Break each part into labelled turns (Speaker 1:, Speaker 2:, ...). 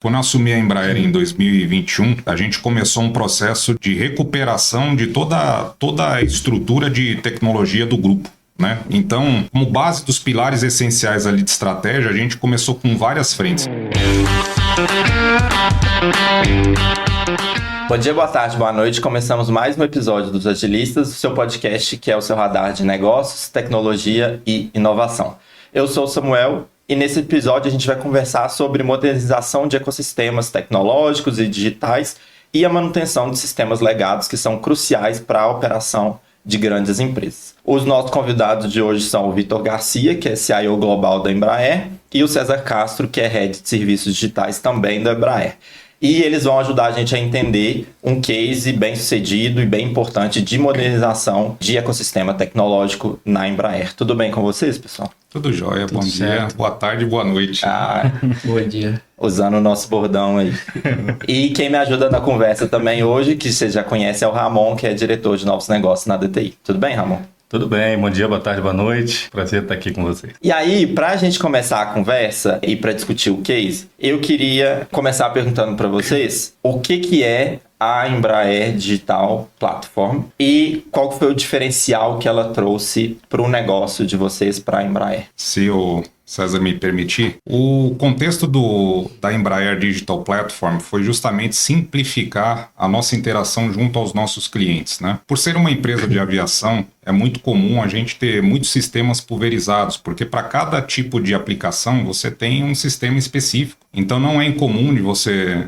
Speaker 1: Quando eu assumi a Embraer em 2021, a gente começou um processo de recuperação de toda a estrutura de tecnologia do grupo, né? Então, como base dos pilares essenciais ali de estratégia, a gente começou com várias frentes.
Speaker 2: Bom dia, boa tarde, boa noite. Começamos mais um episódio dos Agilistas, o seu podcast que é o seu radar de negócios, tecnologia e inovação. Eu sou o Samuel e nesse episódio a gente vai conversar sobre modernização de ecossistemas tecnológicos e digitais e a manutenção de sistemas legados que são cruciais para a operação de grandes empresas. Os nossos convidados de hoje são o Vitor Garcia, que é CIO Global da Embraer, e o César Castro, que é Head de Serviços Digitais também da Embraer. E eles vão ajudar a gente a entender um case bem sucedido e bem importante de modernização de ecossistema tecnológico na Embraer. Tudo bem com vocês, pessoal?
Speaker 1: Tudo jóia, bom dia, boa tarde, boa noite.
Speaker 2: Bom dia. Usando o nosso bordão aí. E quem me ajuda na conversa também hoje, que você já conhece, é o Ramon, que é diretor de novos negócios na DTI. Tudo bem, Ramon?
Speaker 3: Tudo bem, bom dia, boa tarde, boa noite. Prazer estar aqui com vocês.
Speaker 2: E aí, pra gente começar a conversa e pra discutir o case, eu queria começar perguntando pra vocês o que é a Embraer Digital Platform e qual foi o diferencial que ela trouxe para o negócio de vocês para a Embraer.
Speaker 1: Se o César me permitir, o contexto da Embraer Digital Platform foi justamente simplificar a nossa interação junto aos nossos clientes, né? Por ser uma empresa de aviação, é muito comum a gente ter muitos sistemas pulverizados, porque para cada tipo de aplicação você tem um sistema específico. Então não é incomum de você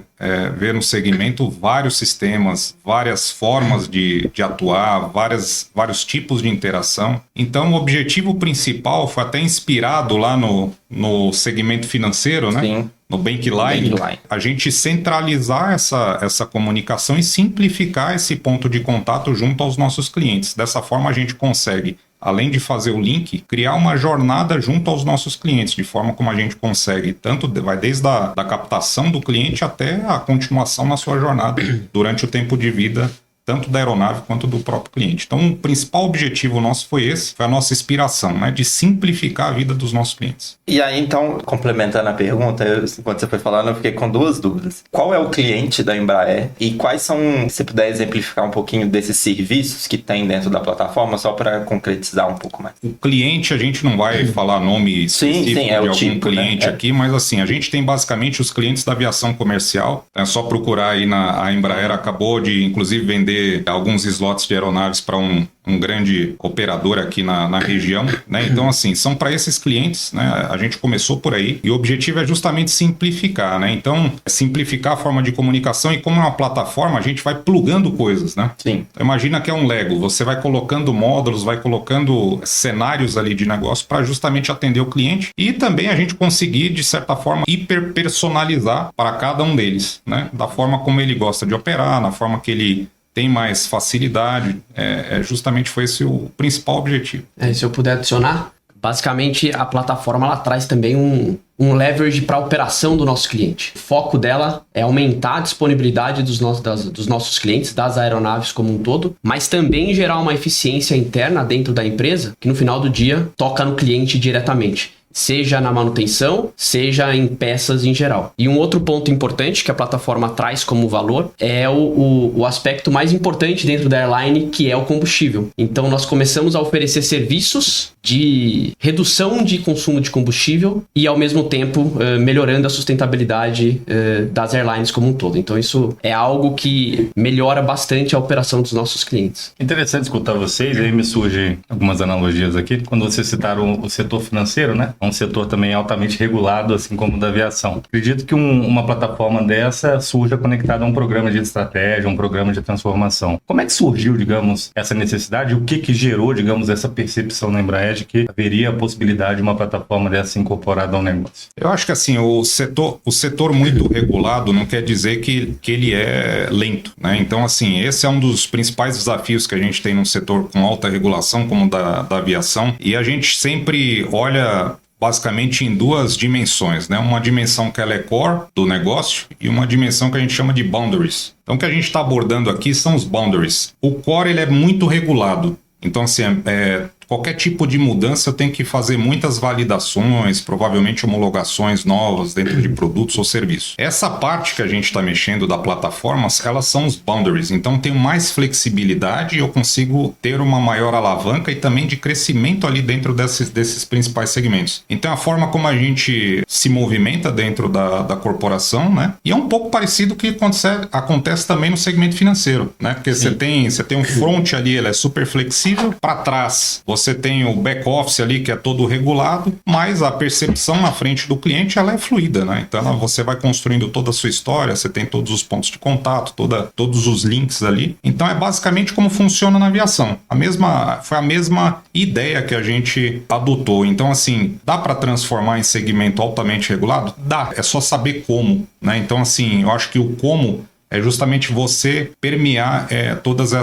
Speaker 1: ver no segmento vários sistemas, várias formas de atuar, vários tipos de interação. Então o objetivo principal foi até inspirado lá no segmento financeiro, né?
Speaker 2: Sim.
Speaker 1: No Bankline, a gente centralizar essa comunicação e simplificar esse ponto de contato junto aos nossos clientes. Dessa forma a gente consegue, além de fazer o link, criar uma jornada junto aos nossos clientes, de forma como a gente consegue, vai desde a captação do cliente até a continuação na sua jornada durante o tempo de vida, tanto da aeronave quanto do próprio cliente. Então, o principal objetivo nosso foi a nossa inspiração, né, de simplificar a vida dos nossos clientes.
Speaker 2: E aí, então, complementando a pergunta, enquanto você foi falando, eu fiquei com duas dúvidas. Qual é o cliente da Embraer e quais são, se puder exemplificar um pouquinho desses serviços que tem dentro da plataforma, só para concretizar um pouco mais?
Speaker 1: O cliente, a gente não vai falar nome específico de algum cliente, né? Aqui, mas assim, a gente tem basicamente os clientes da aviação comercial. É só procurar aí a Embraer acabou de, inclusive, vender alguns slots de aeronaves para um grande operador aqui na região, né? Então, assim, são para esses clientes, né? A gente começou por aí e o objetivo é justamente simplificar, né? Então, simplificar a forma de comunicação e como é uma plataforma, a gente vai plugando coisas, né?
Speaker 2: Sim.
Speaker 1: Imagina que é um Lego, você vai colocando módulos, vai colocando cenários ali de negócio para justamente atender o cliente e também a gente conseguir, de certa forma, hiperpersonalizar para cada um deles, né? Da forma como ele gosta de operar, na forma que ele tem mais facilidade, justamente foi esse o principal objetivo.
Speaker 4: Se eu puder adicionar, basicamente a plataforma ela traz também um leverage para a operação do nosso cliente. O foco dela é aumentar a disponibilidade dos nossos clientes, das aeronaves como um todo, mas também gerar uma eficiência interna dentro da empresa, que no final do dia toca no cliente diretamente. Seja na manutenção, seja em peças em geral. E um outro ponto importante que a plataforma traz como valor é o aspecto mais importante dentro da airline, que é o combustível. Então nós começamos a oferecer serviços de redução de consumo de combustível e ao mesmo tempo melhorando a sustentabilidade das airlines como um todo. Então isso é algo que melhora bastante a operação dos nossos clientes.
Speaker 3: Interessante escutar vocês, aí me surgem algumas analogias aqui. Quando vocês citaram o setor financeiro, né? Um setor também altamente regulado, assim como o da aviação. Acredito que uma plataforma dessa surja conectada a um programa de estratégia, um programa de transformação. Como é que surgiu, digamos, essa necessidade? O que gerou, digamos, essa percepção na Embraer de que haveria a possibilidade de uma plataforma dessa incorporada ao negócio?
Speaker 1: Eu acho que assim, o setor muito regulado não quer dizer que ele é lento, né? Então, assim, esse é um dos principais desafios que a gente tem num setor com alta regulação, como o da aviação, e a gente sempre olha basicamente em duas dimensões, né? Uma dimensão que ela é core do negócio e uma dimensão que a gente chama de boundaries. Então, o que a gente está abordando aqui são os boundaries. O core ele é muito regulado. Então, assim, qualquer tipo de mudança eu tenho que fazer muitas validações, provavelmente homologações novas dentro de produtos ou serviços. Essa parte que a gente está mexendo da plataforma, elas são os boundaries, então tenho mais flexibilidade e eu consigo ter uma maior alavanca e também de crescimento ali dentro desses principais segmentos. Então a forma como a gente se movimenta dentro da corporação, né? E é um pouco parecido com o que acontece também no segmento financeiro, né? Porque você tem um front ali, ele é super flexível, para trás você tem o back office ali que é todo regulado, mas a percepção na frente do cliente ela é fluida, né? Então você vai construindo toda a sua história, você tem todos os pontos de contato, todos os links ali. Então é basicamente como funciona na aviação. Foi a mesma ideia que a gente adotou. Então assim, dá para transformar em segmento altamente regulado? Dá, é só saber como, né? Então assim, eu acho que o como é justamente você permear todas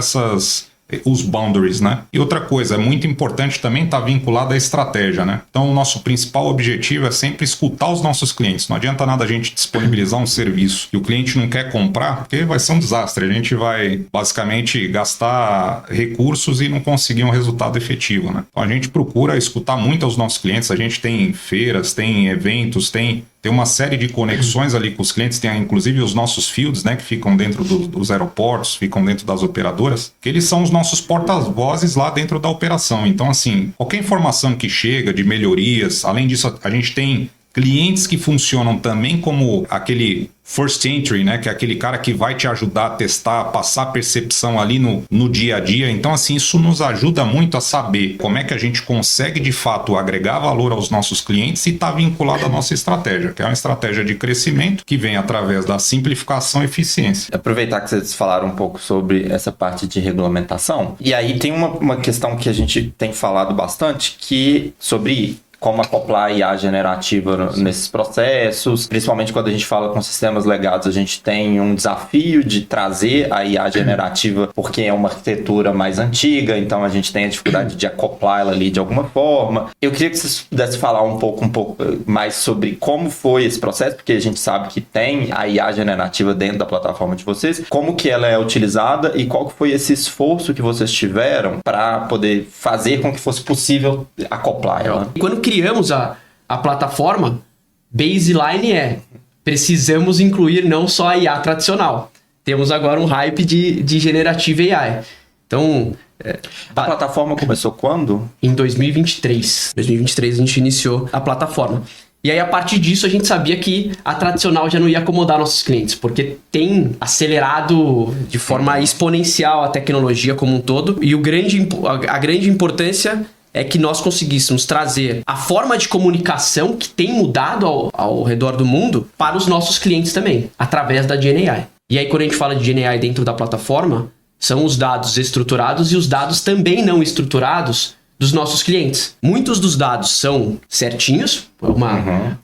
Speaker 1: os boundaries, né? E outra coisa, é muito importante também estar vinculado à estratégia, né? Então, o nosso principal objetivo é sempre escutar os nossos clientes. Não adianta nada a gente disponibilizar um serviço e o cliente não quer comprar, porque vai ser um desastre. A gente vai, basicamente, gastar recursos e não conseguir um resultado efetivo, né? Então, a gente procura escutar muito aos nossos clientes. A gente tem feiras, tem eventos, tem uma série de conexões ali com os clientes, tem inclusive os nossos fields, né, que ficam dentro dos aeroportos, ficam dentro das operadoras, que eles são os nossos porta-vozes lá dentro da operação. Então, assim, qualquer informação que chega de melhorias, além disso, a gente tem clientes que funcionam também como aquele first entry, né? Que é aquele cara que vai te ajudar a testar, a passar a percepção ali no dia a dia. Então, assim, isso nos ajuda muito a saber como é que a gente consegue, de fato, agregar valor aos nossos clientes e está vinculado à nossa estratégia, que é uma estratégia de crescimento que vem através da simplificação e eficiência.
Speaker 2: Aproveitar que vocês falaram um pouco sobre essa parte de regulamentação. E aí tem uma questão que a gente tem falado bastante, que sobre como acoplar a IA generativa nesses processos, principalmente quando a gente fala com sistemas legados, a gente tem um desafio de trazer a IA generativa porque é uma arquitetura mais antiga, então a gente tem a dificuldade de acoplar ela ali de alguma forma. Eu queria que vocês pudessem falar um pouco mais sobre como foi esse processo, porque a gente sabe que tem a IA generativa dentro da plataforma de vocês, como que ela é utilizada e qual que foi esse esforço que vocês tiveram para poder fazer com que fosse possível acoplar ela.
Speaker 4: Quando criamos a plataforma, baseline precisamos incluir não só a IA tradicional. Temos agora um hype de Generative AI. Então...
Speaker 2: A plataforma começou quando?
Speaker 4: Em 2023. Em 2023 a gente iniciou a plataforma. E aí, a partir disso, a gente sabia que a tradicional já não ia acomodar nossos clientes, porque tem acelerado de forma exponencial a tecnologia como um todo. E a grande importância é que nós conseguíssemos trazer a forma de comunicação que tem mudado ao redor do mundo para os nossos clientes também, através da GenAI. E aí, quando a gente fala de GenAI dentro da plataforma, são os dados estruturados e os dados também não estruturados dos nossos clientes. Muitos dos dados são certinhos,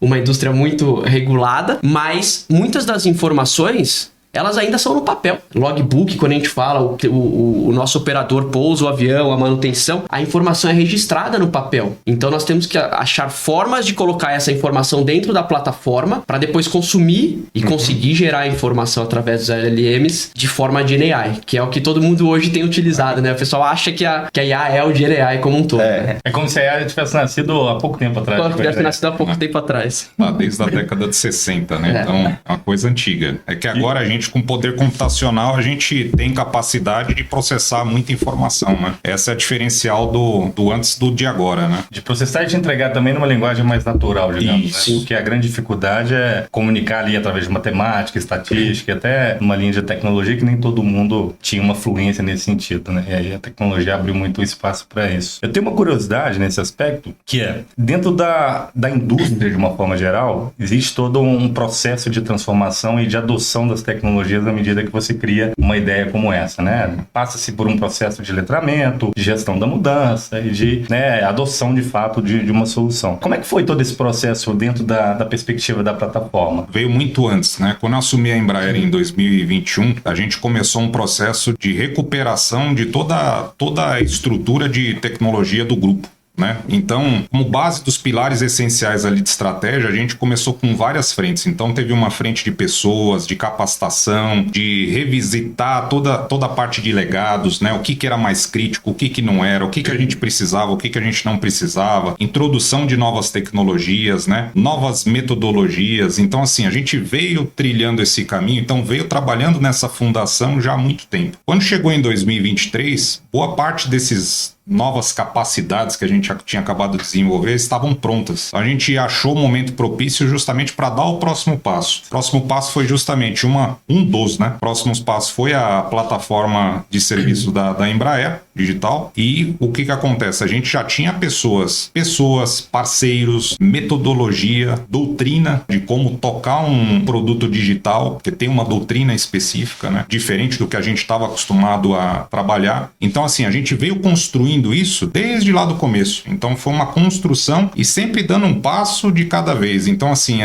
Speaker 4: uma indústria muito regulada, mas muitas das informações, elas ainda são no papel. Logbook, quando a gente fala, o nosso operador pousa o avião, a manutenção, a informação é registrada no papel. Então nós temos que achar formas de colocar essa informação dentro da plataforma para depois consumir e conseguir gerar a informação através dos LLMs de forma GenAI, que é o que todo mundo hoje tem utilizado, né? O pessoal acha que a IA é o GenAI como um todo.
Speaker 3: É como se a IA tivesse nascido há pouco tempo atrás.
Speaker 4: Tivesse nascido há pouco tempo atrás.
Speaker 1: Desde a década de 60, né? Então, é uma coisa antiga. É que agora a gente, com poder computacional, a gente tem capacidade de processar muita informação, né? Essa é a diferencial do antes do de agora, né?
Speaker 3: De processar e de entregar também numa linguagem mais natural, digamos.
Speaker 1: Isso.
Speaker 3: Né? Porque a grande dificuldade é comunicar ali através de matemática, estatística, até uma linha de tecnologia que nem todo mundo tinha uma fluência nesse sentido, né? E aí a tecnologia abriu muito espaço para isso. Eu tenho uma curiosidade nesse aspecto, que é, dentro da indústria, de uma forma geral, existe todo um processo de transformação e de adoção das tecnologias à medida que você cria uma ideia como essa, né? Passa-se por um processo de letramento, de gestão da mudança e de adoção, de fato, de uma solução. Como é que foi todo esse processo dentro da perspectiva da plataforma?
Speaker 1: Veio muito antes, né? Quando eu assumi a Embraer em 2021, a gente começou um processo de recuperação de toda a estrutura de tecnologia do grupo. né? Então, como base dos pilares essenciais ali de estratégia, a gente começou com várias frentes. Então, teve uma frente de pessoas, de capacitação, de revisitar toda a parte de legados, né? O que era mais crítico, o que não era, o que a gente precisava, o que a gente não precisava, introdução de novas tecnologias, né? Novas metodologias. Então, assim, a gente veio trilhando esse caminho, então veio trabalhando nessa fundação já há muito tempo. Quando chegou em 2023, boa parte desses novas capacidades que a gente tinha acabado de desenvolver estavam prontas. A gente achou o momento propício justamente para dar o próximo passo. O próximo passo foi justamente um dos, né? Próximos passos foi a plataforma de serviço da Embraer Digital. E o que acontece? A gente já tinha pessoas, parceiros, metodologia, doutrina de como tocar um produto digital, porque tem uma doutrina específica, né? Diferente do que a gente estava acostumado a trabalhar. Então, assim, a gente veio construindo isso desde lá do começo. Então foi uma construção e sempre dando um passo de cada vez. Então, assim,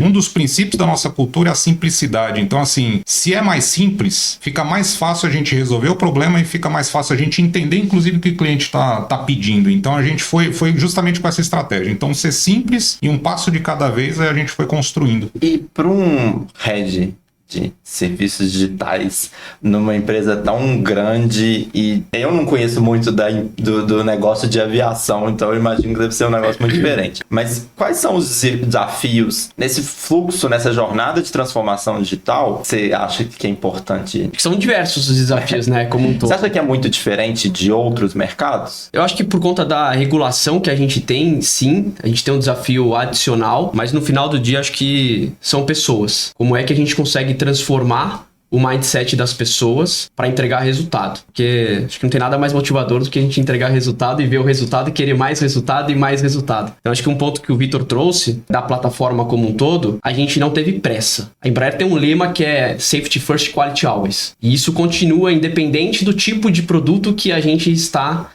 Speaker 1: um dos princípios da nossa cultura é a simplicidade. Então, assim, se é mais simples, fica mais fácil a gente resolver o problema e fica mais fácil a gente entender, inclusive, o que o cliente está pedindo. Então, a gente foi justamente com essa estratégia. Então, ser simples e um passo de cada vez a gente foi construindo.
Speaker 2: E para um head de serviços digitais numa empresa tão grande, e eu não conheço muito do negócio de aviação, então eu imagino que deve ser um negócio muito diferente. Mas quais são os desafios nesse fluxo, nessa jornada de transformação digital? Você acha que é importante?
Speaker 4: São diversos os desafios, né, como um todo.
Speaker 2: Você acha que é muito diferente de outros mercados?
Speaker 4: Eu acho que por conta da regulação que a gente tem, sim, a gente tem um desafio adicional, mas no final do dia acho que são pessoas. Como é que a gente consegue transformar o mindset das pessoas para entregar resultado? Porque acho que não tem nada mais motivador do que a gente entregar resultado e ver o resultado e querer mais resultado e mais resultado. Então acho que um ponto que o Vitor trouxe da plataforma como um todo, a gente não teve pressa. A Embraer tem um lema que é Safety First, Quality Always. E isso continua independente do tipo de produto que a gente está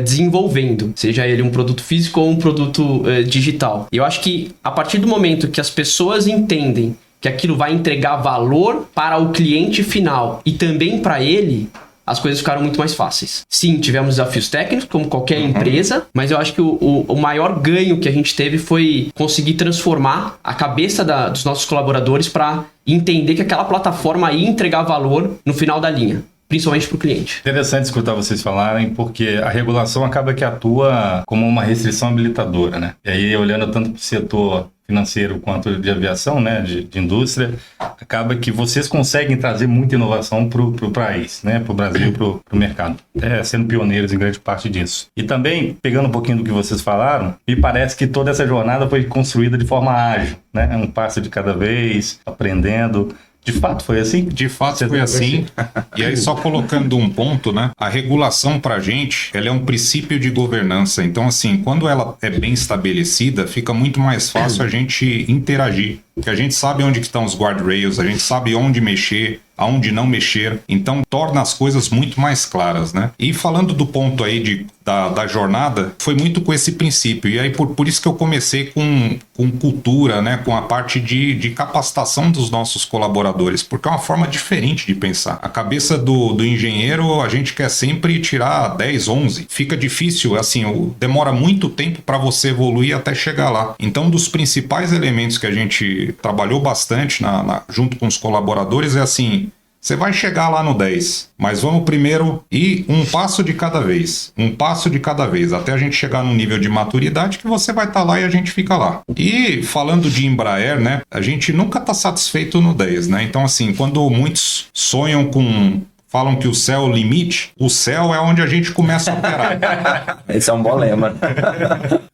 Speaker 4: desenvolvendo, seja ele um produto físico ou um produto digital. E eu acho que a partir do momento que as pessoas entendem que aquilo vai entregar valor para o cliente final e também para ele, as coisas ficaram muito mais fáceis. Sim, tivemos desafios técnicos, como qualquer empresa, mas eu acho que o maior ganho que a gente teve foi conseguir transformar a cabeça dos nossos colaboradores para entender que aquela plataforma ia entregar valor no final da linha, principalmente para o cliente.
Speaker 3: Interessante escutar vocês falarem, porque a regulação acaba que atua como uma restrição habilitadora, né? E aí, olhando tanto para o setor financeiro quanto de aviação, né, de indústria, acaba que vocês conseguem trazer muita inovação para o país, né, para o Brasil, para o mercado, sendo pioneiros em grande parte disso. E também, pegando um pouquinho do que vocês falaram, me parece que toda essa jornada foi construída de forma ágil, né, um passo de cada vez, aprendendo. De fato foi assim?
Speaker 1: De fato foi assim. E aí, só colocando um ponto, né? A regulação pra gente, ela é um princípio de governança. Então, assim, quando ela é bem estabelecida, fica muito mais fácil a gente interagir. Porque a gente sabe onde que estão os guardrails, a gente sabe onde mexer, aonde não mexer. Então, torna as coisas muito mais claras, né? E falando do ponto aí da jornada, foi muito com esse princípio. E aí, por isso que eu comecei com cultura, né? Com a parte de capacitação dos nossos colaboradores, porque é uma forma diferente de pensar. A cabeça do engenheiro, a gente quer sempre tirar 10, 11. Fica difícil, assim, demora muito tempo para você evoluir até chegar lá. Então, um dos principais elementos que a gente trabalhou bastante junto com os colaboradores é assim: você vai chegar lá no 10, mas vamos primeiro ir um passo de cada vez, até a gente chegar num nível de maturidade que você vai estar lá e a gente fica lá. E falando de Embraer, né, a gente nunca está satisfeito no 10, né? Então, assim, quando muitos falam que o céu é o limite, o céu é onde a gente começa a operar.
Speaker 2: Esse é um bom lema.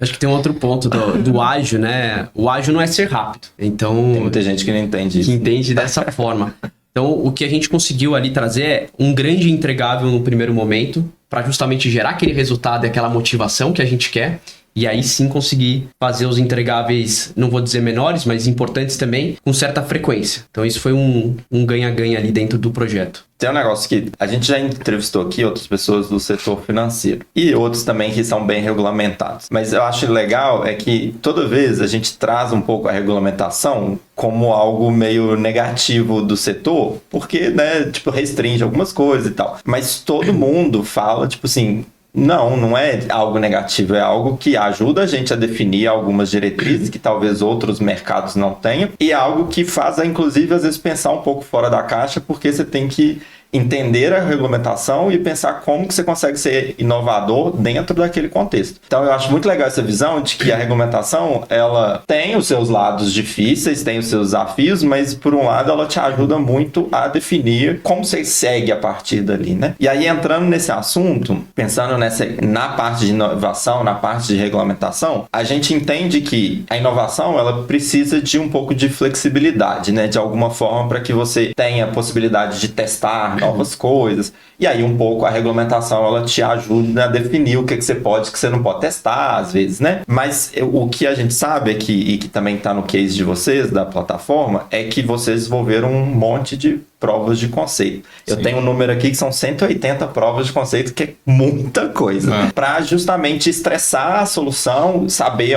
Speaker 4: Acho que tem um outro ponto do ágil, né? O ágil não é ser rápido. Então,
Speaker 2: tem muita gente que não entende isso.
Speaker 4: Que entende dessa forma. Então, o que a gente conseguiu ali trazer é um grande entregável no primeiro momento, para justamente gerar aquele resultado e aquela motivação que a gente quer. E aí sim conseguir fazer os entregáveis, não vou dizer menores, mas importantes também, com certa frequência. Então isso foi um ganha-ganha ali dentro do projeto.
Speaker 2: Tem um negócio que a gente já entrevistou aqui outras pessoas do setor financeiro e outros também que são bem regulamentados. Mas eu acho legal é que toda vez a gente traz um pouco a regulamentação como algo meio negativo do setor, porque, né, tipo, restringe algumas coisas e tal. Mas todo mundo fala, tipo assim, Não é algo negativo, é algo que ajuda a gente a definir algumas diretrizes que talvez outros mercados não tenham, e é algo que faz, inclusive, às vezes pensar um pouco fora da caixa, porque você tem que entender a regulamentação e pensar como que você consegue ser inovador dentro daquele contexto. Então eu acho muito legal essa visão de que a regulamentação, ela tem os seus lados difíceis, tem os seus desafios, mas por um lado ela te ajuda muito a definir como você segue a partir dali, né? E aí entrando nesse assunto, pensando na parte de inovação, na parte de regulamentação, a gente entende que a inovação, ela precisa de um pouco de flexibilidade, né? De alguma forma, para que você tenha a possibilidade de testar novas coisas. E aí um pouco a regulamentação ela te ajuda a definir o que você pode e o que você não pode testar, às vezes, né? Mas o que a gente sabe é que, e que também está no case de vocês, da plataforma, é que vocês desenvolveram um monte de provas de conceito. Eu
Speaker 1: Sim.
Speaker 2: tenho um número aqui que são 180 provas de conceito, que é muita coisa. Para justamente estressar a solução, saber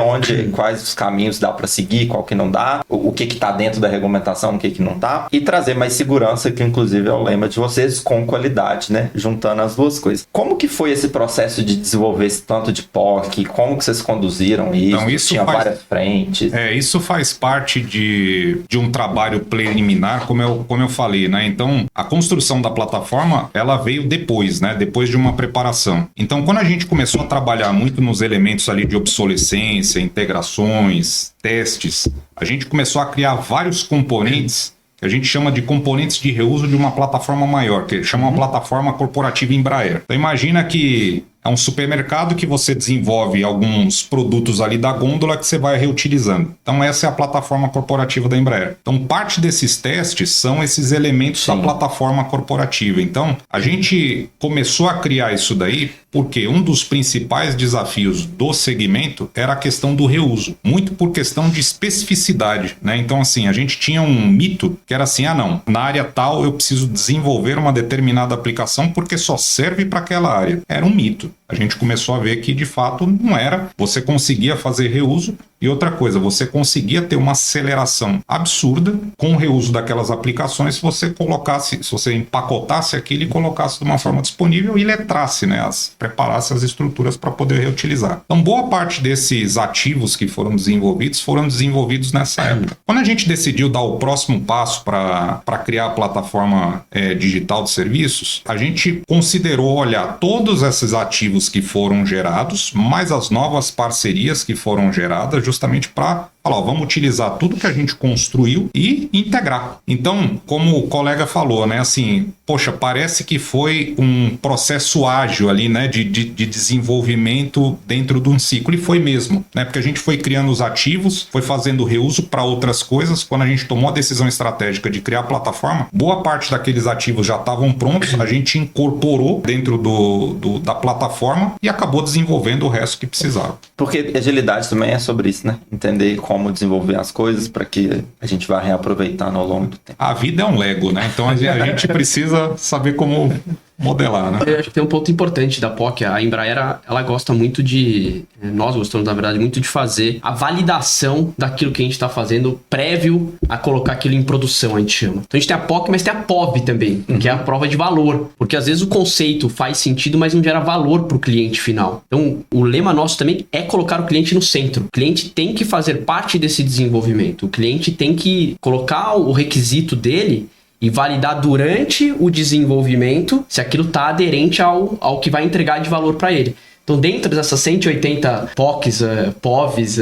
Speaker 2: quais os caminhos dá para seguir, qual que não dá, o que está dentro da regulamentação, o que não está, e trazer mais segurança, que inclusive é o lema de vocês, com qualidade, né? Juntando as duas coisas. Como que foi esse processo de desenvolver esse tanto de POC? Como que vocês conduziram isso?
Speaker 1: Então, isso
Speaker 2: Tinha várias frentes.
Speaker 1: Isso faz parte de um trabalho preliminar, como eu falei, né? Então, a construção da plataforma, ela veio depois, né? Depois de uma preparação. Então, quando a gente começou a trabalhar muito nos elementos ali de obsolescência, integrações, testes, a gente começou a criar vários componentes que a gente chama de componentes de reuso de uma plataforma maior, que chama uma plataforma corporativa Embraer. Então, imagina que é um supermercado que você desenvolve alguns produtos ali da gôndola que você vai reutilizando. Então essa é a plataforma corporativa da Embraer. Então parte desses testes são esses elementos da plataforma corporativa. Então a gente começou a criar isso daí porque um dos principais desafios do segmento era a questão do reuso. Muito por questão de especificidade, né? Então assim, a gente tinha um mito que era assim, não, na área tal eu preciso desenvolver uma determinada aplicação porque só serve para aquela área. Era um mito. A gente começou a ver que de fato não era. Você conseguia fazer reuso e outra coisa, você conseguia ter uma aceleração absurda com o reuso daquelas aplicações se você colocasse, se você empacotasse aquilo e colocasse de uma forma disponível e letrasse, né, preparasse as estruturas para poder reutilizar. Então boa parte desses ativos que foram desenvolvidos nessa época. Quando a gente decidiu dar o próximo passo para criar a plataforma digital de serviços, a gente considerou olhar todos esses ativos que foram gerados, mais as novas parcerias que foram geradas, justamente para falar, vamos utilizar tudo que a gente construiu e integrar. Então, como o colega falou, né, assim, poxa, parece que foi um processo ágil ali, né, de desenvolvimento dentro de um ciclo, e foi mesmo, né, porque a gente foi criando os ativos, foi fazendo reuso para outras coisas. Quando a gente tomou a decisão estratégica de criar a plataforma, boa parte daqueles ativos já estavam prontos, a gente incorporou dentro da plataforma e acabou desenvolvendo o resto que precisava.
Speaker 2: Porque agilidade também é sobre isso, né? Entender como desenvolver as coisas para que a gente vá reaproveitando ao longo do tempo.
Speaker 1: A vida é um Lego, né? Então a gente precisa saber como modelar, né?
Speaker 4: Eu acho que tem um ponto importante da POC. A Embraer, ela gosta muito nós gostamos, na verdade, muito de fazer a validação daquilo que a gente está fazendo prévio a colocar aquilo em produção, a gente chama. Então a gente tem a POC, mas tem a POV também, que é a prova de valor. Porque às vezes o conceito faz sentido, mas não gera valor para o cliente final. Então o lema nosso também é colocar o cliente no centro. O cliente tem que fazer parte desse desenvolvimento. O cliente tem que colocar o requisito dele e validar durante o desenvolvimento se aquilo está aderente ao que vai entregar de valor para ele. Então, dentro dessas 180 POCs, POVs,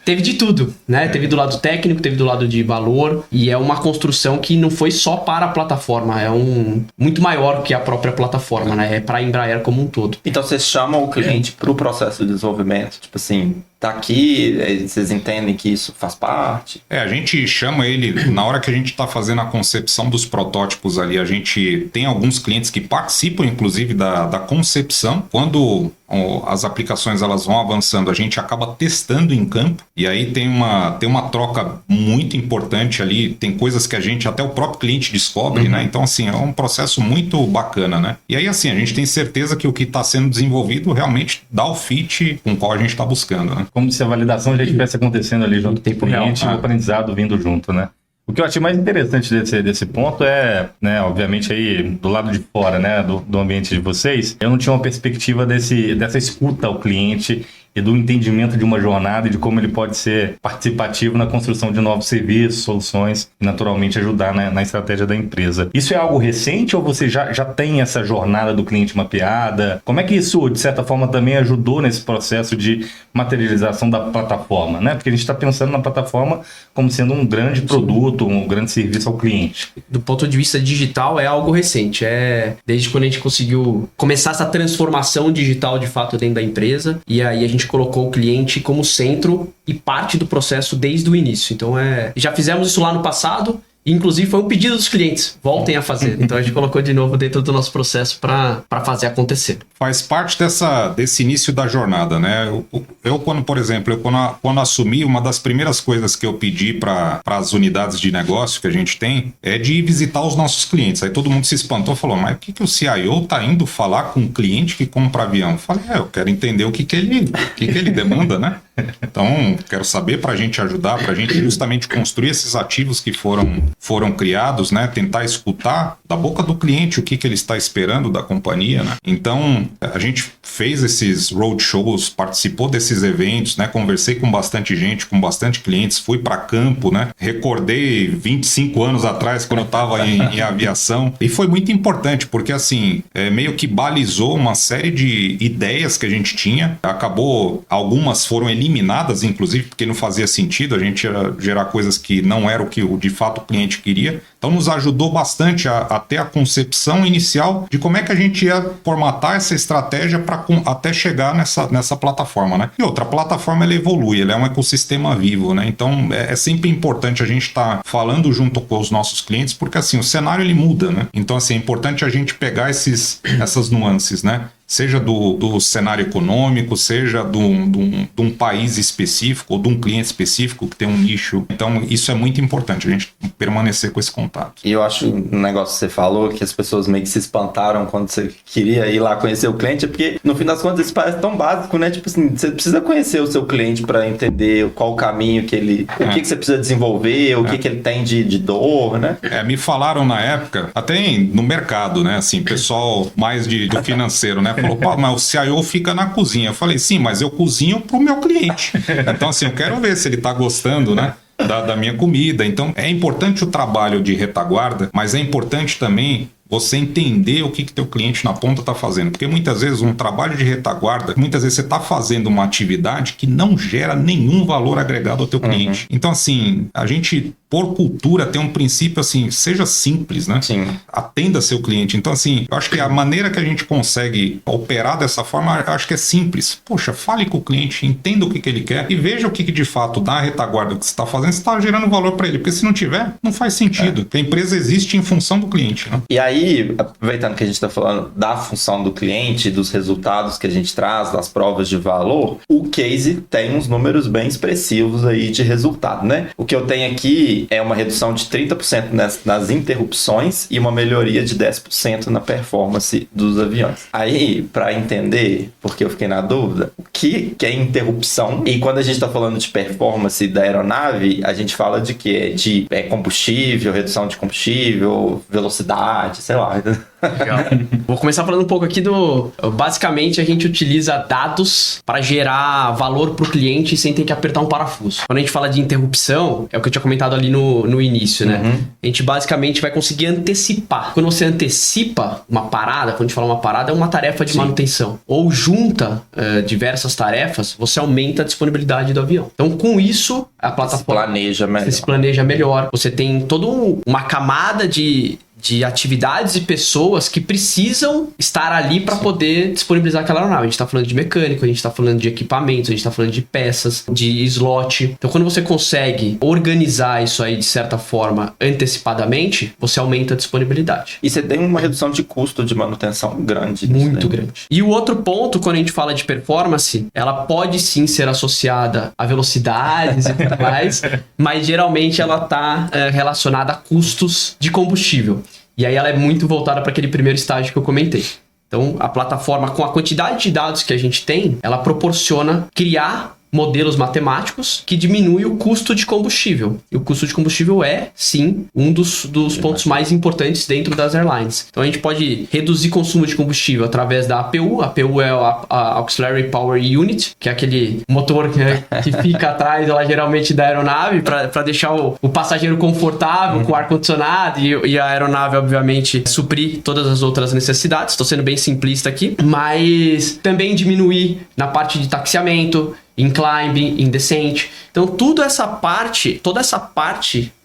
Speaker 4: teve de tudo, né? Teve do lado técnico, teve do lado de valor, e é uma construção que não foi só para a plataforma, é muito maior que a própria plataforma, né? É para a Embraer como um todo.
Speaker 2: Então, vocês chamam o cliente para o processo de desenvolvimento, tipo assim, tá aqui, vocês entendem que isso faz parte?
Speaker 1: A gente chama ele, na hora que a gente está fazendo a concepção dos protótipos ali, a gente tem alguns clientes que participam, inclusive, da concepção. Quando as aplicações elas vão avançando, a gente acaba testando em campo, e aí tem uma troca muito importante ali, tem coisas que até o próprio cliente descobre, né? Então, assim, é um processo muito bacana, né? E aí, assim, a gente tem certeza que o que está sendo desenvolvido realmente dá o fit com o qual a gente está buscando, né?
Speaker 3: Como se a validação já estivesse acontecendo ali junto com o cliente e o aprendizado vindo junto, né? O que eu achei mais interessante desse ponto é, né, obviamente aí do lado de fora, né, do ambiente de vocês, eu não tinha uma perspectiva dessa escuta ao cliente e do entendimento de uma jornada e de como ele pode ser participativo na construção de novos serviços, soluções e naturalmente ajudar na estratégia da empresa. Isso é algo recente ou você já tem essa jornada do cliente mapeada? Como é que isso, de certa forma, também ajudou nesse processo de materialização da plataforma, né? Porque a gente está pensando na plataforma como sendo um grande produto, um grande serviço ao cliente.
Speaker 4: Do ponto de vista digital, é algo recente. Desde quando a gente conseguiu começar essa transformação digital de fato dentro da empresa, e aí a gente colocou o cliente como centro e parte do processo desde o início. Então, já fizemos isso lá no passado, e inclusive foi um pedido dos clientes, voltem a fazer. Então a gente colocou de novo dentro do nosso processo para fazer acontecer.
Speaker 1: Faz parte desse início da jornada, né? Quando assumi, uma das primeiras coisas que eu pedi para as unidades de negócio que a gente tem é de visitar os nossos clientes. Aí todo mundo se espantou e falou, mas o que o CIO tá indo falar com um cliente que compra avião? Eu falei, eu quero entender o que ele demanda, né? Então, quero saber para a gente ajudar, para a gente justamente construir esses ativos que foram criados, né? Tentar escutar da boca do cliente o que ele está esperando da companhia, né? Então, a gente fez esses roadshows, participou desses eventos, né? Conversei com bastante gente, com bastante clientes, fui para campo, né? Recordei 25 anos atrás, quando eu estava em aviação, e foi muito importante, porque assim, meio que balizou uma série de ideias que a gente tinha, algumas foram eliminadas, inclusive, porque não fazia sentido a gente gerar coisas que não era o que de fato o cliente queria. Então nos ajudou bastante a ter a concepção inicial de como é que a gente ia formatar essa estratégia para até chegar nessa plataforma, né? E outra, a plataforma ela evolui, ela é um ecossistema vivo, né? Então é sempre importante a gente estar falando junto com os nossos clientes, porque assim, o cenário ele muda, né? Então assim, é importante a gente pegar essas nuances, né? Seja do cenário econômico, seja de um país específico ou de um cliente específico que tem um nicho. Então, isso é muito importante, a gente permanecer com esse contato.
Speaker 2: E eu acho um negócio que você falou, que as pessoas meio que se espantaram quando você queria ir lá conhecer o cliente, é porque, no fim das contas, isso parece tão básico, né? Tipo assim, você precisa conhecer o seu cliente para entender qual o caminho que o que você precisa desenvolver, o que ele tem de dor, né?
Speaker 1: Me falaram na época, até no mercado, né? Assim, pessoal mais do financeiro, né? Falou, mas o CIO fica na cozinha. Eu falei, sim, mas eu cozinho pro meu cliente. Então, assim, eu quero ver se ele tá gostando, né? Da minha comida. Então, é importante o trabalho de retaguarda, mas é importante também você entender o que teu cliente na ponta está fazendo. Porque muitas vezes um trabalho de retaguarda, muitas vezes você está fazendo uma atividade que não gera nenhum valor agregado ao teu cliente. Então, assim, a gente, por cultura, tem um princípio assim, seja simples, né?
Speaker 2: Sim.
Speaker 1: Atenda seu cliente. Então, assim, eu acho que a maneira que a gente consegue operar dessa forma, eu acho que é simples. Poxa, fale com o cliente, entenda o que ele quer e veja o que de fato da retaguarda que você está fazendo, você está gerando valor para ele. Porque se não tiver, não faz sentido. Porque a empresa existe em função do cliente, né?
Speaker 2: E aí, aproveitando que a gente está falando da função do cliente, dos resultados que a gente traz, das provas de valor, o case tem uns números bem expressivos aí de resultado, né? O que eu tenho aqui é uma redução de 30% nas interrupções e uma melhoria de 10% na performance dos aviões. Aí, para entender, porque eu fiquei na dúvida, o que é interrupção? E quando a gente está falando de performance da aeronave, a gente fala de quê? De combustível, redução de combustível, velocidade, sei lá.
Speaker 4: Legal. Vou começar falando um pouco aqui basicamente, a gente utiliza dados para gerar valor para o cliente sem ter que apertar um parafuso. Quando a gente fala de interrupção, é o que eu tinha comentado ali no início, né? A gente basicamente vai conseguir antecipar. Quando você antecipa uma parada, quando a gente fala uma parada, é uma tarefa de manutenção. Ou junta diversas tarefas, você aumenta a disponibilidade do avião. Então, com isso, a plataforma... Você se planeja melhor. Você tem toda uma camada de atividades e pessoas que precisam estar ali para poder disponibilizar aquela aeronave. A gente está falando de mecânico, a gente está falando de equipamentos, a gente está falando de peças, de slot. Então, quando você consegue organizar isso aí de certa forma antecipadamente, você aumenta a disponibilidade.
Speaker 2: E você tem uma redução de custo de manutenção grande.
Speaker 4: Muito grande. E o outro ponto, quando a gente fala de performance, ela pode sim ser associada a velocidades e tudo mais, mas geralmente ela está relacionada a custos de combustível. E aí ela é muito voltada para aquele primeiro estágio que eu comentei. Então, a plataforma, com a quantidade de dados que a gente tem, ela proporciona criar modelos matemáticos que diminuem o custo de combustível. E o custo de combustível é, sim, um dos pontos mais importantes dentro das airlines. Então a gente pode reduzir consumo de combustível através da APU. A APU é a Auxiliary Power Unit, que é aquele motor que fica atrás, geralmente, da aeronave, para deixar o passageiro confortável, com ar-condicionado e a aeronave, obviamente, suprir todas as outras necessidades. Estou sendo bem simplista aqui. Mas também diminuir na parte de taxiamento, em climbing, em descent. Então, toda essa parte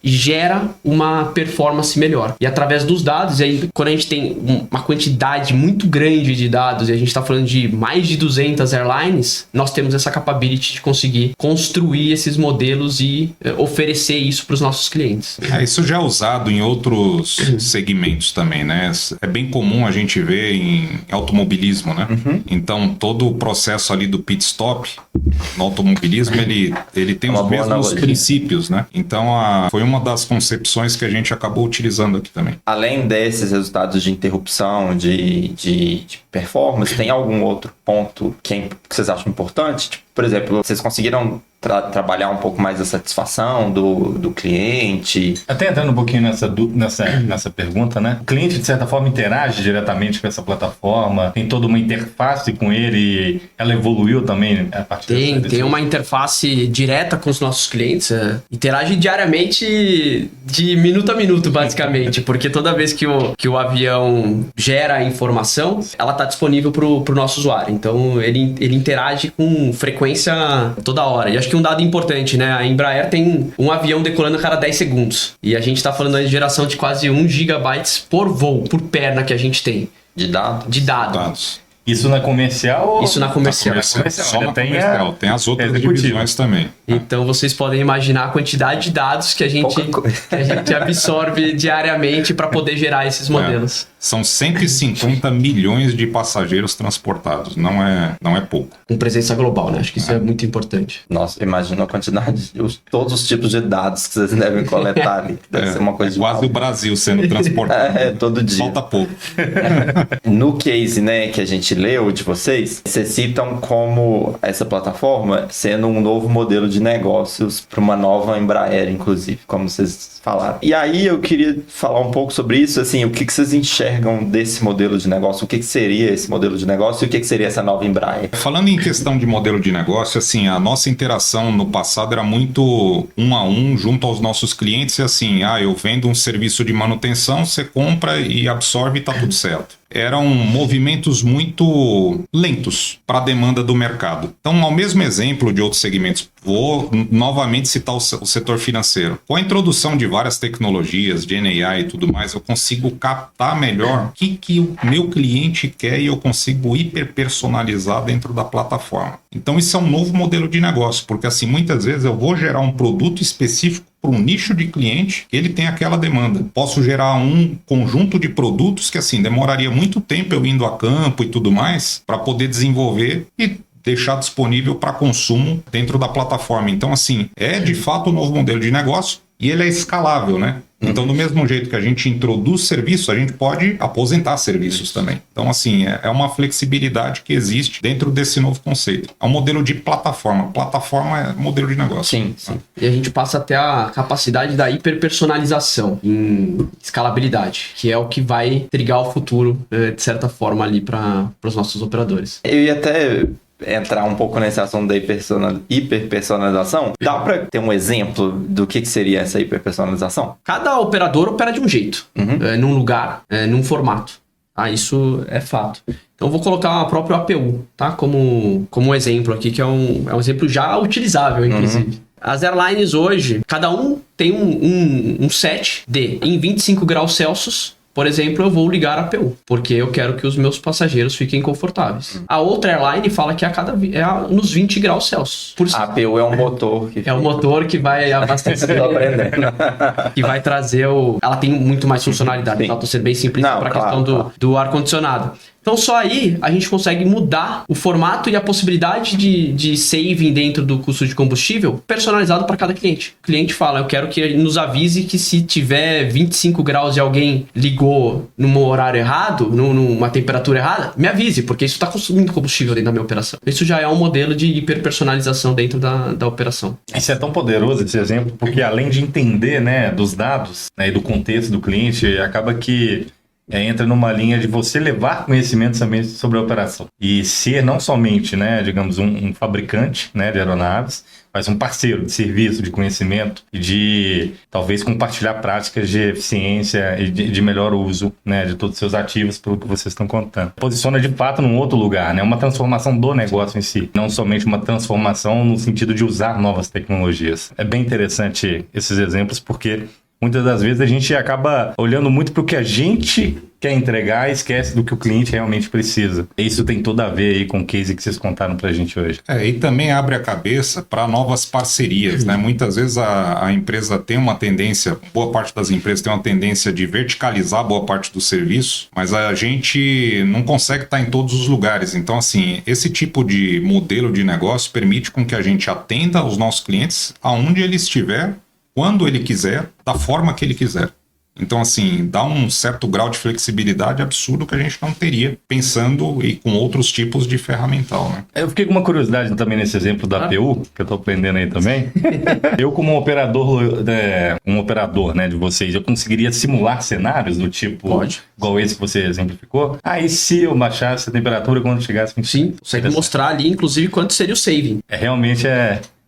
Speaker 4: gera uma performance melhor. E através dos dados, e aí, quando a gente tem uma quantidade muito grande de dados, e a gente está falando de mais de 200 airlines, nós temos essa capability de conseguir construir esses modelos e oferecer isso para os nossos clientes.
Speaker 1: Isso já é usado em outros segmentos também, né? É bem comum a gente ver em automobilismo, né? Então, todo o processo ali do pit stop no automobilismo, ele tem os mesmos princípios, né? Então, foi uma das concepções que a gente acabou utilizando aqui também.
Speaker 2: Além desses resultados de interrupção, de performance, tem algum outro ponto que vocês acham importante? Tipo, por exemplo, vocês conseguiram trabalhar um pouco mais a satisfação do cliente?
Speaker 3: Até entrando um pouquinho nessa pergunta, né? O cliente, de certa forma, interage diretamente com essa plataforma, tem toda uma interface com ele, ela evoluiu também a partir
Speaker 4: Tem uma interface direta com os nossos clientes, interage diariamente de minuto a minuto, basicamente, porque toda vez que o avião gera a informação, ela está disponível para o nosso usuário. Então, ele interage com frequência toda hora. E acho que um dado importante, né? A Embraer tem um avião decolando a cada 10 segundos. E a gente está falando de geração de quase 1 GB por voo, por perna que a gente tem.
Speaker 2: De dados?
Speaker 4: De dados.
Speaker 3: Isso na comercial?
Speaker 4: Isso na comercial.
Speaker 1: Só na comercial. Tem as outras divisões também.
Speaker 4: Então vocês podem imaginar a quantidade de dados que a gente absorve diariamente para poder gerar esses modelos.
Speaker 1: São 150 milhões de passageiros transportados. Não é pouco.
Speaker 4: Com presença global, né? Acho que isso é muito importante.
Speaker 2: Nossa, imagina a quantidade todos os tipos de dados que vocês devem coletar ali. Deve ser uma coisa
Speaker 1: quase o Brasil sendo transportado.
Speaker 2: Todo dia.
Speaker 1: Falta pouco.
Speaker 2: No case, né, que a gente leu de vocês citam como essa plataforma sendo um novo modelo de negócios para uma nova Embraer, inclusive, como vocês falaram. E aí eu queria falar um pouco sobre isso, assim, o que vocês enxergam desse modelo de negócio, o que seria esse modelo de negócio e o que seria essa nova Embraer?
Speaker 1: Falando em questão de modelo de negócio, assim, a nossa interação no passado era muito um a um junto aos nossos clientes, e assim, eu vendo um serviço de manutenção, você compra e absorve e tá tudo certo. Eram movimentos muito lentos para a demanda do mercado. Então, ao mesmo exemplo de outros segmentos, vou novamente citar o setor financeiro. Com a introdução de várias tecnologias, de GenAI e tudo mais, eu consigo captar melhor o que o meu cliente quer e eu consigo hiperpersonalizar dentro da plataforma. Então, isso é um novo modelo de negócio, porque assim, muitas vezes eu vou gerar um produto específico para um nicho de cliente que ele tem aquela demanda. Posso gerar um conjunto de produtos que assim demoraria muito tempo eu indo a campo e tudo mais para poder desenvolver e deixar disponível para consumo dentro da plataforma. Então assim, é de fato um novo modelo de negócio e ele é escalável, né? Então, do mesmo jeito que a gente introduz serviços, a gente pode aposentar serviços também. Então, assim, é uma flexibilidade que existe dentro desse novo conceito. É um modelo de plataforma. Plataforma é modelo de negócio.
Speaker 4: Sim. E a gente passa até a capacidade da hiperpersonalização em escalabilidade, que é o que vai trigar o futuro, de certa forma, ali para os nossos operadores.
Speaker 2: Eu ia até entrar um pouco nesse assunto da hiperpersonalização. Dá para ter um exemplo do que seria essa hiperpersonalização?
Speaker 4: Cada operador opera de um jeito, num lugar, num formato. Isso é fato. Então, vou colocar a própria APU, tá? Como um exemplo aqui, que é um exemplo já utilizável, inclusive. As airlines hoje, cada um tem um set de, em 25 graus Celsius, por exemplo, eu vou ligar a APU, porque eu quero que os meus passageiros fiquem confortáveis. A outra airline fala que nos 20 graus Celsius.
Speaker 2: A APU é um motor.
Speaker 4: É um motor que vai abastecer. Que vai trazer Ela tem muito mais funcionalidade. Estou sendo bem simplista para a questão do ar-condicionado. Então só aí a gente consegue mudar o formato e a possibilidade de saving dentro do custo de combustível personalizado para cada cliente. O cliente fala, eu quero que ele nos avise que se tiver 25 graus e alguém ligou num horário errado, numa temperatura errada, me avise, porque isso está consumindo combustível dentro da minha operação. Isso já é um modelo de hiperpersonalização dentro da operação.
Speaker 3: Isso é tão poderoso, esse exemplo, porque além de entender, né, dos dados, né, e do contexto do cliente, acaba que entra numa linha de você levar conhecimento também sobre a operação. E ser não somente, né, digamos, um fabricante, né, de aeronaves, mas um parceiro de serviço, de conhecimento e de, talvez, compartilhar práticas de eficiência e de melhor uso, né, de todos os seus ativos, pelo que vocês estão contando. Posiciona, de fato, num outro lugar, né, uma transformação do negócio em si, não somente uma transformação no sentido de usar novas tecnologias. É bem interessante esses exemplos, porque muitas das vezes a gente acaba olhando muito para o que a gente quer entregar e esquece do que o cliente realmente precisa. Isso tem tudo a ver aí com o case que vocês contaram para a gente hoje.
Speaker 1: E também abre a cabeça para novas parcerias, né? Muitas vezes a empresa tem uma tendência, boa parte das empresas tem uma tendência de verticalizar boa parte do serviço, mas a gente não consegue estar em todos os lugares. Então, assim, esse tipo de modelo de negócio permite com que a gente atenda os nossos clientes aonde ele estiver, quando ele quiser, da forma que ele quiser. Então, assim, dá um certo grau de flexibilidade absurdo que a gente não teria pensando e com outros tipos de ferramental, né?
Speaker 3: Eu fiquei com uma curiosidade também nesse exemplo da PU, que eu tô aprendendo aí também. Eu, como um operador, né, de vocês, eu conseguiria simular cenários do tipo,
Speaker 4: Pode,
Speaker 3: igual esse que você exemplificou? E se eu baixasse a temperatura quando chegasse...
Speaker 4: Sim, consegue mostrar ali, inclusive, quanto seria o saving.
Speaker 3: Realmente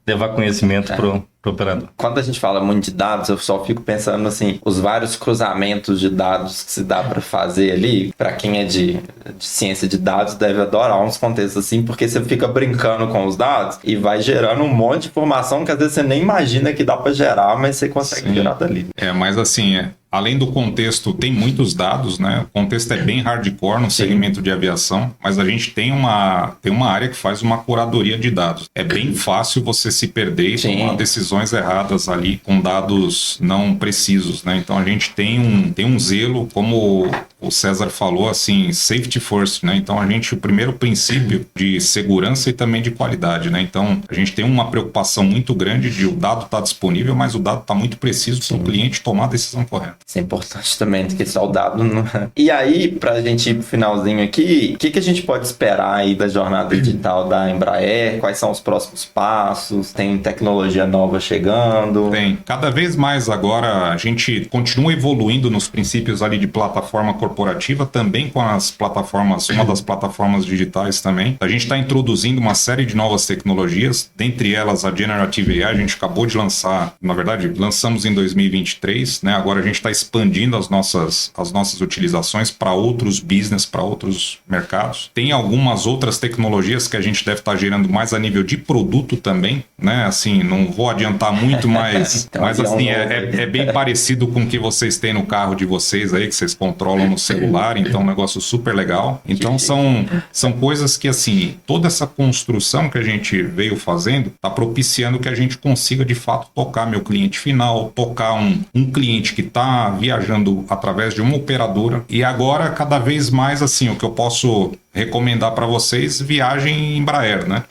Speaker 3: levar conhecimento pro operador.
Speaker 2: Quando a gente fala muito de dados, eu só fico pensando assim, os vários cruzamentos de dados que se dá para fazer ali, para quem é de ciência de dados deve adorar uns contextos assim, porque você fica brincando com os dados e vai gerando um monte de informação que às vezes você nem imagina que dá para gerar, mas você consegue gerar dali.
Speaker 1: Mas assim, além do contexto, tem muitos dados, né? O contexto é bem hardcore no segmento de aviação, mas a gente tem uma área que faz uma curadoria de dados. É bem fácil você se perder e tomar decisões erradas ali com dados não precisos, né? Então a gente tem um zelo, como o César falou, assim, safety first, né? Então o primeiro princípio de segurança e também de qualidade, né? Então a gente tem uma preocupação muito grande de o dado estar disponível, mas o dado está muito preciso para o cliente tomar a decisão correta.
Speaker 2: Isso é importante também, porque só o dado não... E aí, pra gente ir pro finalzinho aqui, o que a gente pode esperar aí da jornada digital da Embraer? Quais são os próximos passos? Tem tecnologia nova chegando?
Speaker 1: Tem. Cada vez mais agora a gente continua evoluindo nos princípios ali de plataforma corporativa, também com as plataformas, uma das plataformas digitais também. A gente está introduzindo uma série de novas tecnologias, dentre elas a Generative AI, a gente acabou de lançar, na verdade, lançamos em 2023, né? Agora a gente está expandindo as nossas utilizações para outros business, para outros mercados. Tem algumas outras tecnologias que a gente deve estar gerando mais a nível de produto também, né? Assim, não vou adiantar muito, mas assim, é bem parecido com o que vocês têm no carro de vocês aí, que vocês controlam no celular, então é um negócio super legal. Então são coisas que, assim, toda essa construção que a gente veio fazendo está propiciando que a gente consiga, de fato, tocar meu cliente final, tocar um cliente que está viajando através de uma operadora. E agora, cada vez mais, assim, o que eu posso recomendar para vocês, viagem Embraer, né?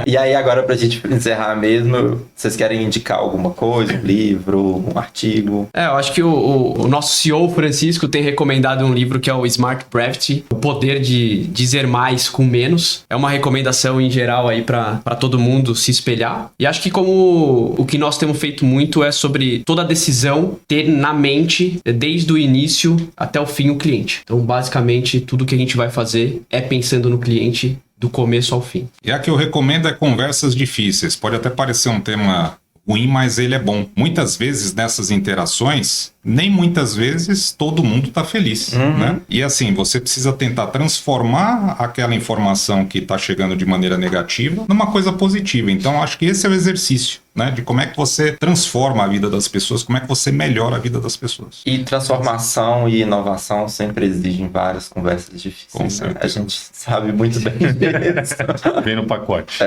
Speaker 2: E aí, agora, pra gente encerrar mesmo, vocês querem indicar alguma coisa, um livro, um artigo?
Speaker 4: Eu acho que o nosso CEO, Francisco, tem recomendado um livro que é o Smart Brevity, O Poder de Dizer Mais com Menos. É uma recomendação em geral aí para todo mundo se espelhar. E acho que como o que nós temos feito muito é sobre toda a decisão ter na mente, desde o início até o fim, o cliente. Então, basicamente, tudo que a gente vai fazer é pensando no cliente do começo ao fim.
Speaker 1: E a que eu recomendo é Conversas Difíceis. Pode até parecer um tema ruim, mas ele é bom. Muitas vezes nessas interações, nem muitas vezes todo mundo está feliz, né? E assim, você precisa tentar transformar aquela informação que está chegando de maneira negativa numa coisa positiva. Então, acho que esse é o exercício, né? De como é que você transforma a vida das pessoas, como é que você melhora a vida das pessoas.
Speaker 2: E transformação e inovação sempre exigem várias conversas difíceis.
Speaker 1: Com certeza.
Speaker 2: A gente sabe muito bem disso.
Speaker 3: Vem no pacote.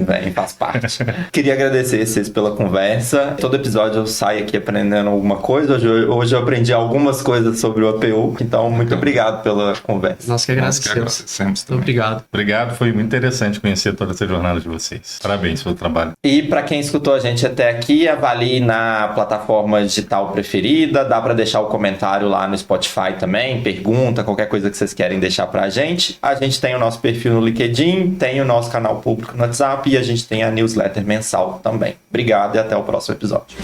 Speaker 2: Bem, faz parte. Queria agradecer vocês pela conversa. Todo episódio eu saio aqui aprendendo alguma coisa. Hoje eu aprendi algumas coisas sobre o APU, então muito obrigado pela conversa.
Speaker 4: Nós que agradecemos.
Speaker 1: agradecemos também.
Speaker 4: Obrigado.
Speaker 3: Obrigado, foi muito interessante conhecer toda essa jornada de vocês. Parabéns pelo trabalho.
Speaker 2: E para quem escutou a gente até aqui, avalie na plataforma digital preferida, dá para deixar o comentário lá no Spotify também, pergunta, qualquer coisa que vocês querem deixar pra gente. A gente tem o nosso perfil no LinkedIn, tem o nosso canal público no WhatsApp e a gente tem a newsletter mensal também. Obrigado e até o próximo episódio.